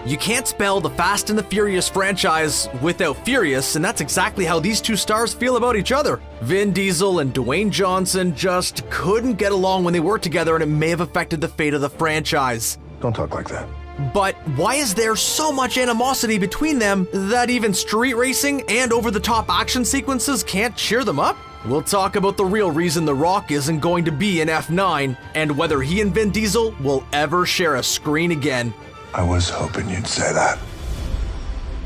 You can't spell the Fast and the Furious franchise without furious, and that's exactly how these two stars feel about each other. Vin Diesel and Dwayne Johnson just couldn't get along when they worked together, and it may have affected the fate of the franchise. Don't talk like that. But why is there so much animosity between them that even street racing and over-the-top action sequences can't cheer them up? We'll talk about the real reason The Rock isn't going to be in F9, and whether he and Vin Diesel will ever share a screen again. I was hoping you'd say that.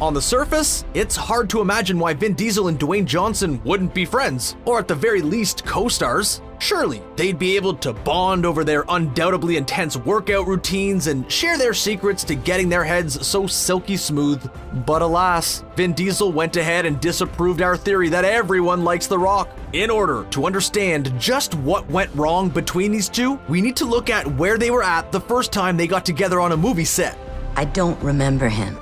On the surface, it's hard to imagine why Vin Diesel and Dwayne Johnson wouldn't be friends, or at the very least co-stars. Surely, they'd be able to bond over their undoubtedly intense workout routines and share their secrets to getting their heads so silky smooth. But alas, Vin Diesel went ahead and disapproved our theory that everyone likes The Rock. In order to understand just what went wrong between these two, we need to look at where they were at the first time they got together on a movie set. I don't remember him.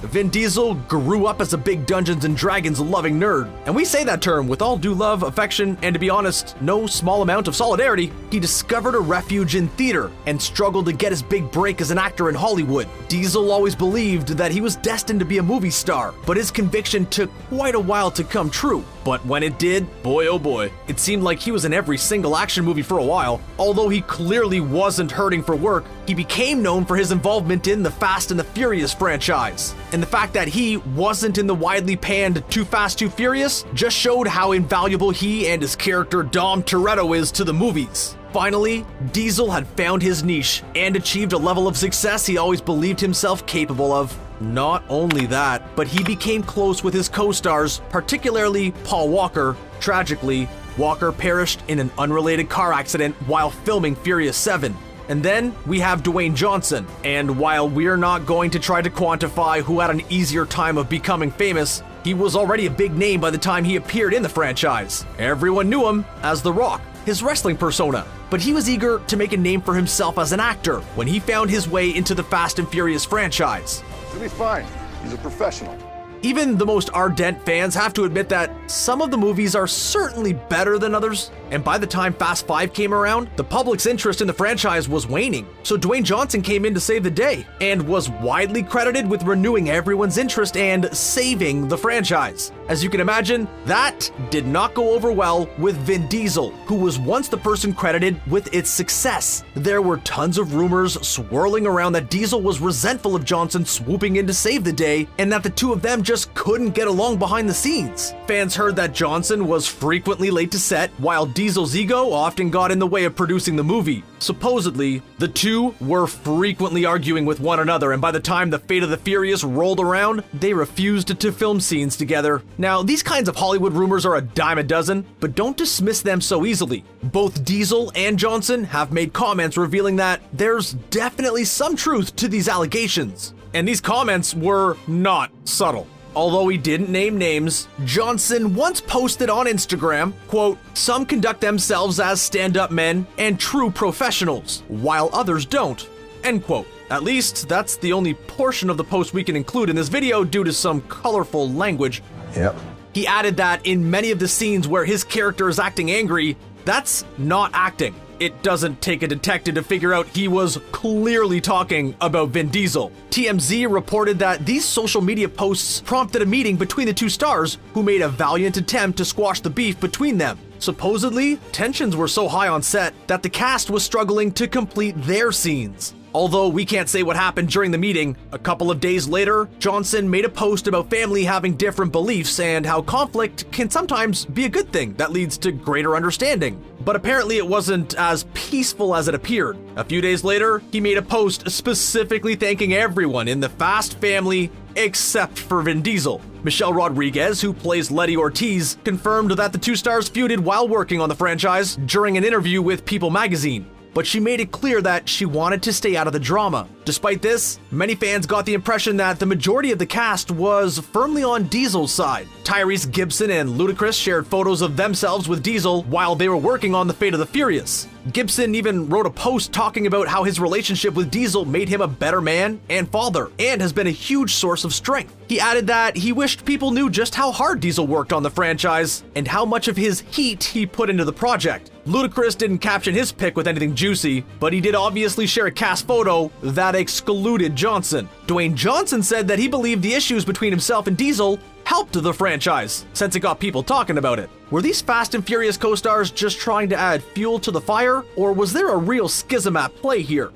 Vin Diesel grew up as a big Dungeons & Dragons loving nerd, and we say that term with all due love, affection, and to be honest, no small amount of solidarity. He discovered a refuge in theater and struggled to get his big break as an actor in Hollywood. Diesel always believed that he was destined to be a movie star, but his conviction took quite a while to come true. But when it did, boy oh boy, it seemed like he was in every single action movie for a while. Although he clearly wasn't hurting for work, he became known for his involvement in the Fast and the Furious franchise. And the fact that he wasn't in the widely panned Too Fast, Too Furious just showed how invaluable he and his character Dom Toretto is to the movies. Finally, Diesel had found his niche and achieved a level of success he always believed himself capable of. Not only that, but he became close with his co-stars, particularly Paul Walker. Tragically, Walker perished in an unrelated car accident while filming Furious 7. And then we have Dwayne Johnson, and while we're not going to try to quantify who had an easier time of becoming famous, he was already a big name by the time he appeared in the franchise. Everyone knew him as The Rock, his wrestling persona, but he was eager to make a name for himself as an actor when he found his way into the Fast and Furious franchise. He'll be fine. He's a professional. Even the most ardent fans have to admit that some of the movies are certainly better than others, and by the time Fast 5 came around, the public's interest in the franchise was waning. So Dwayne Johnson came in to save the day, and was widely credited with renewing everyone's interest and saving the franchise. As you can imagine, that did not go over well with Vin Diesel, who was once the person credited with its success. There were tons of rumors swirling around that Diesel was resentful of Johnson swooping in to save the day, and that the two of them just couldn't get along behind the scenes. Fans heard that Johnson was frequently late to set, while Diesel's ego often got in the way of producing the movie. Supposedly, the two were frequently arguing with one another, and by the time the Fate of the Furious rolled around, they refused to film scenes together. Now, these kinds of Hollywood rumors are a dime a dozen, but don't dismiss them so easily. Both Diesel and Johnson have made comments revealing that there's definitely some truth to these allegations. And these comments were not subtle. Although he didn't name names, Johnson once posted on Instagram, quote, "Some conduct themselves as stand-up men and true professionals, while others don't," end quote. At least, that's the only portion of the post we can include in this video due to some colorful language. Yep. He added that in many of the scenes where his character is acting angry, that's not acting. It doesn't take a detective to figure out he was clearly talking about Vin Diesel. TMZ reported that these social media posts prompted a meeting between the two stars, who made a valiant attempt to squash the beef between them. Supposedly, tensions were so high on set that the cast was struggling to complete their scenes. Although we can't say what happened during the meeting, a couple of days later, Johnson made a post about family having different beliefs and how conflict can sometimes be a good thing that leads to greater understanding. But apparently it wasn't as peaceful as it appeared. A few days later, he made a post specifically thanking everyone in the Fast family except for Vin Diesel. Michelle Rodriguez, who plays Letty Ortiz, confirmed that the two stars feuded while working on the franchise during an interview with People magazine. But she made it clear that she wanted to stay out of the drama. Despite this, many fans got the impression that the majority of the cast was firmly on Diesel's side. Tyrese Gibson and Ludacris shared photos of themselves with Diesel while they were working on The Fate of the Furious. Gibson even wrote a post talking about how his relationship with Diesel made him a better man and father, and has been a huge source of strength. He added that he wished people knew just how hard Diesel worked on the franchise and how much of his heat he put into the project. Ludacris didn't caption his pic with anything juicy, but he did obviously share a cast photo that excluded Johnson. Dwayne Johnson said that he believed the issues between himself and Diesel helped the franchise, since it got people talking about it. Were these Fast and Furious co-stars just trying to add fuel to the fire, or was there a real schism at play here?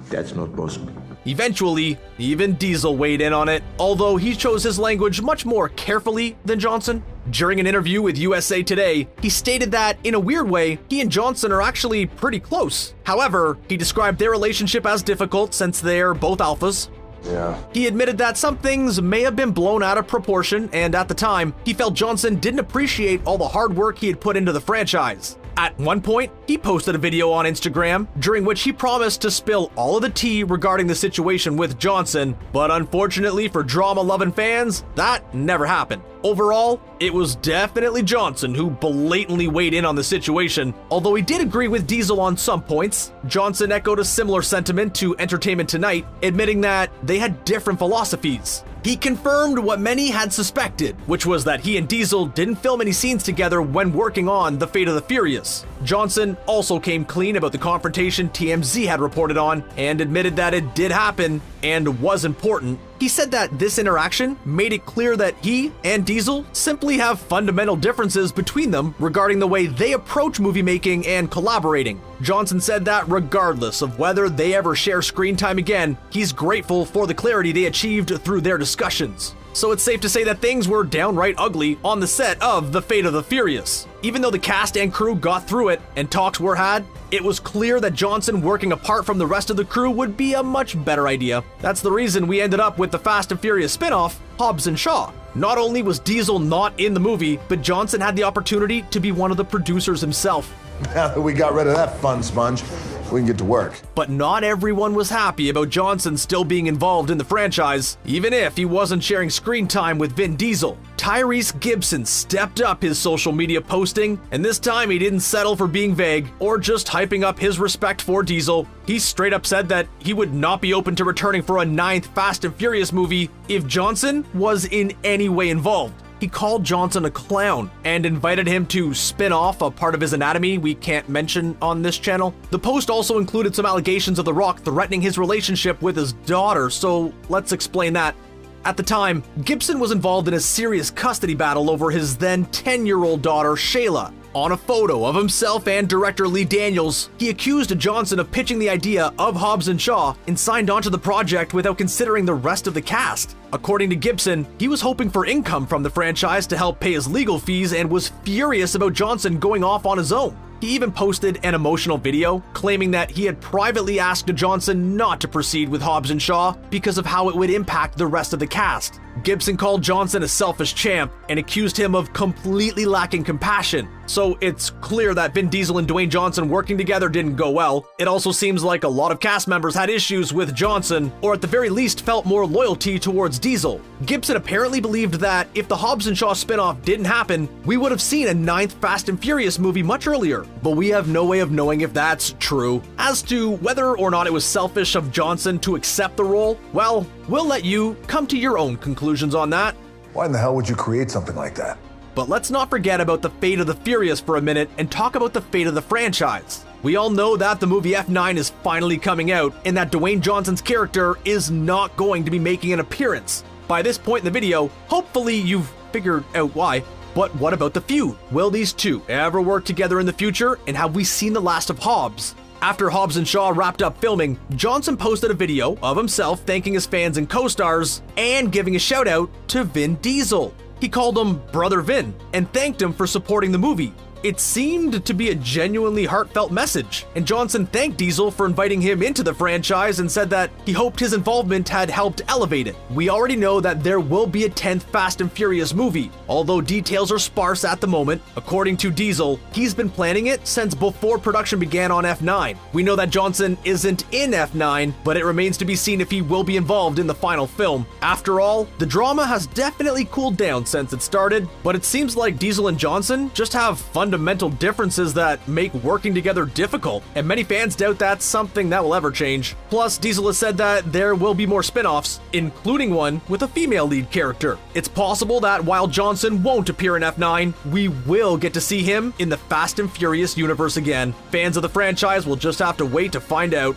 That's not possible. Eventually, even Diesel weighed in on it, although he chose his language much more carefully than Johnson. During an interview with USA Today, he stated that, in a weird way, he and Johnson are actually pretty close. However, he described their relationship as difficult since they're both alphas. Yeah. He admitted that some things may have been blown out of proportion, and at the time, he felt Johnson didn't appreciate all the hard work he had put into the franchise. At one point, he posted a video on Instagram during which he promised to spill all of the tea regarding the situation with Johnson, but unfortunately for drama-loving fans, that never happened. Overall, it was definitely Johnson who blatantly weighed in on the situation. Although he did agree with Diesel on some points, Johnson echoed a similar sentiment to Entertainment Tonight, admitting that they had different philosophies. He confirmed what many had suspected, which was that he and Diesel didn't film any scenes together when working on The Fate of the Furious. Johnson also came clean about the confrontation TMZ had reported on and admitted that it did happen and was important. He said that this interaction made it clear that he and Diesel simply have fundamental differences between them regarding the way they approach movie making and collaborating. Johnson said that regardless of whether they ever share screen time again, he's grateful for the clarity they achieved through their discussions. So it's safe to say that things were downright ugly on the set of The Fate of the Furious. Even though the cast and crew got through it and talks were had, it was clear that Johnson working apart from the rest of the crew would be a much better idea. That's the reason we ended up with the Fast and Furious spin-off, Hobbs and Shaw. Not only was Diesel not in the movie, but Johnson had the opportunity to be one of the producers himself. Now that we got rid of that fun sponge, we can get to work. But not everyone was happy about Johnson still being involved in the franchise, even if he wasn't sharing screen time with Vin Diesel. Tyrese Gibson stepped up his social media posting, and this time he didn't settle for being vague or just hyping up his respect for Diesel. He straight up said that he would not be open to returning for a 9th Fast and Furious movie if Johnson was in any way involved. He called Johnson a clown and invited him to spin off a part of his anatomy we can't mention on this channel. The post also included some allegations of The Rock threatening his relationship with his daughter, so let's explain that. At the time, Gibson was involved in a serious custody battle over his then 10-year-old daughter, Shayla. On a photo of himself and director Lee Daniels, he accused Johnson of pitching the idea of Hobbs and Shaw and signed onto the project without considering the rest of the cast. According to Gibson, he was hoping for income from the franchise to help pay his legal fees and was furious about Johnson going off on his own. He even posted an emotional video claiming that he had privately asked Johnson not to proceed with Hobbs and Shaw because of how it would impact the rest of the cast. Gibson called Johnson a selfish champ and accused him of completely lacking compassion. So it's clear that Vin Diesel and Dwayne Johnson working together didn't go well. It also seems like a lot of cast members had issues with Johnson, or at the very least felt more loyalty towards Diesel. Gibson apparently believed that if the Hobbs and Shaw spinoff didn't happen, we would have seen a 9th Fast and Furious movie much earlier. But we have no way of knowing if that's true. As to whether or not it was selfish of Johnson to accept the role, well, we'll let you come to your own conclusions on that. Why in the hell would you create something like that? But let's not forget about The Fate of the Furious for a minute and talk about the fate of the franchise. We all know that the movie F9 is finally coming out and that Dwayne Johnson's character is not going to be making an appearance. By this point in the video, hopefully you've figured out why. But what about the feud? Will these two ever work together in the future, and have we seen the last of Hobbs? After Hobbs and Shaw wrapped up filming, Johnson posted a video of himself thanking his fans and co-stars and giving a shout out to Vin Diesel. He called him Brother Vin and thanked him for supporting the movie. It seemed to be a genuinely heartfelt message, and Johnson thanked Diesel for inviting him into the franchise and said that he hoped his involvement had helped elevate it. We already know that there will be a 10th Fast and Furious movie, although details are sparse at the moment. According to Diesel, he's been planning it since before production began on F9. We know that Johnson isn't in F9, but it remains to be seen if he will be involved in the final film. After all, the drama has definitely cooled down since it started, but it seems like Diesel and Johnson just have fundamental fundamental differences that make working together difficult, and many fans doubt that's something that will ever change. Plus, Diesel has said that there will be more spin-offs, including one with a female lead character. It's possible that while Johnson won't appear in F9, we will get to see him in the Fast and Furious universe again. Fans of the franchise will just have to wait to find out.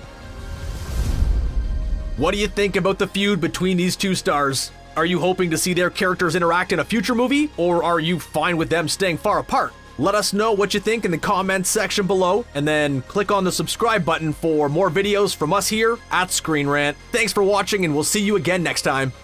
What do you think about the feud between these two stars? Are you hoping to see their characters interact in a future movie, or are you fine with them staying far apart? Let us know what you think in the comments section below, and then click on the subscribe button for more videos from us here at Screen Rant. Thanks for watching, and we'll see you again next time.